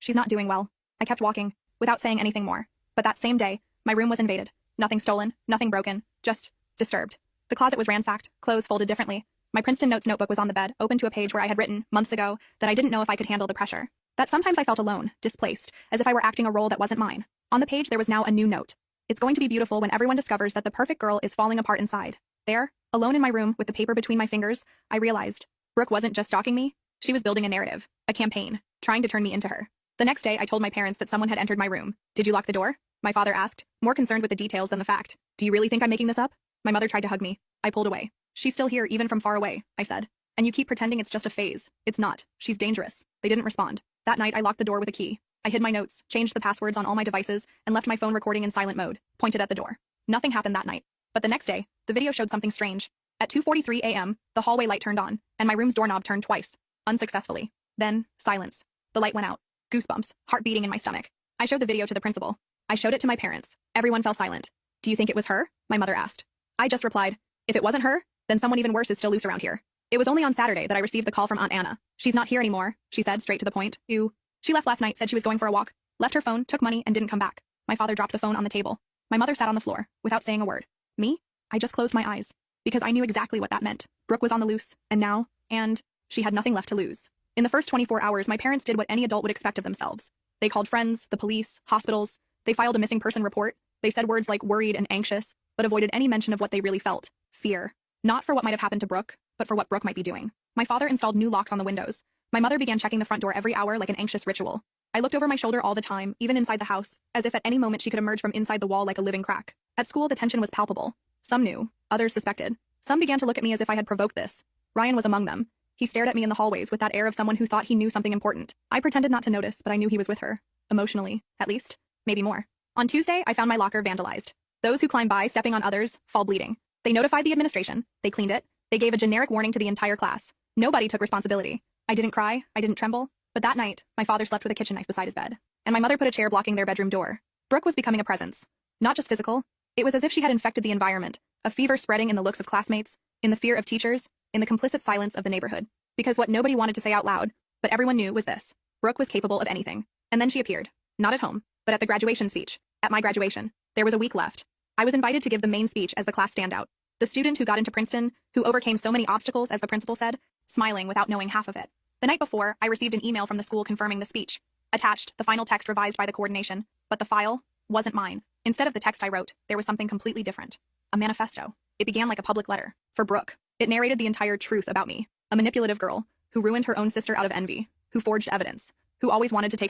She's not doing well. I kept walking, without saying anything more. But that same day, my room was invaded. Nothing stolen, nothing broken, just disturbed. The closet was ransacked, clothes folded differently. My Princeton Notes notebook was on the bed, open to a page where I had written, months ago, that I didn't know if I could handle the pressure. That sometimes I felt alone, displaced, as if I were acting a role that wasn't mine. On the page there was now a new note. It's going to be beautiful when everyone discovers that the perfect girl is falling apart inside. There, alone in my room with the paper between my fingers, I realized Brooke wasn't just stalking me. She was building a narrative, a campaign, trying to turn me into her. The next day, I told my parents that someone had entered my room. Did you lock the door? My father asked, more concerned with the details than the fact. Do you really think I'm making this up? My mother tried to hug me. I pulled away. She's still here, even from far away, I said. And you keep pretending it's just a phase. It's not. She's dangerous. They didn't respond. That night, I locked the door with a key. I hid my notes, changed the passwords on all my devices, and left my phone recording in silent mode, pointed at the door. Nothing happened that night. But the next day, the video showed something strange. At 2:43 a.m., the hallway light turned on, and my room's doorknob turned twice, unsuccessfully. Then, silence. The light went out. Goosebumps, heart beating in my stomach. I showed the video to the principal. I showed it to my parents. Everyone fell silent. Do you think it was her? My mother asked. I just replied, if it wasn't her, then someone even worse is still loose around here. It was only on Saturday that I received the call from Aunt Anna. She's not here anymore, she said, straight to the point. She left last night, said she was going for a walk, left her phone, took money, and didn't come back. My father dropped the phone on the table. My mother sat on the floor, without saying a word. Me? I just closed my eyes. Because I knew exactly what that meant. Brooke was on the loose, and she had nothing left to lose. In the first 24 hours, my parents did what any adult would expect of themselves. They called friends, the police, hospitals. They filed a missing person report. They said words like worried and anxious, but avoided any mention of what they really felt. Fear. Not for what might have happened to Brooke, but for what Brooke might be doing. My father installed new locks on the windows. My mother began checking the front door every hour like an anxious ritual. I looked over my shoulder all the time, even inside the house, as if at any moment she could emerge from inside the wall like a living crack. At school, the tension was palpable. Some knew, others suspected. Some began to look at me as if I had provoked this. Ryan was among them. He stared at me in the hallways with that air of someone who thought he knew something important. I pretended not to notice, but I knew he was with her. Emotionally, at least. Maybe more. On Tuesday, I found my locker vandalized. Those who climb by, stepping on others, fall bleeding. They notified the administration. They cleaned it. They gave a generic warning to the entire class. Nobody took responsibility. I didn't cry. I didn't tremble. But that night, my father slept with a kitchen knife beside his bed. And my mother put a chair blocking their bedroom door. Brooke was becoming a presence. Not just physical. It was as if she had infected the environment, a fever spreading in the looks of classmates, in the fear of teachers, in the complicit silence of the neighborhood. Because what nobody wanted to say out loud, but everyone knew, was this. Brooke was capable of anything. And then she appeared. Not at home, but at the graduation speech. At my graduation. There was a week left. I was invited to give the main speech as the class standout. The student who got into Princeton, who overcame so many obstacles, as the principal said, smiling without knowing half of it. The night before, I received an email from the school confirming the speech. Attached, the final text revised by the coordination. But the file wasn't mine. Instead of the text I wrote, there was something completely different. A manifesto. It began like a public letter. For Brooke. It narrated the entire truth about me. A manipulative girl, who ruined her own sister out of envy, who forged evidence, who always wanted to take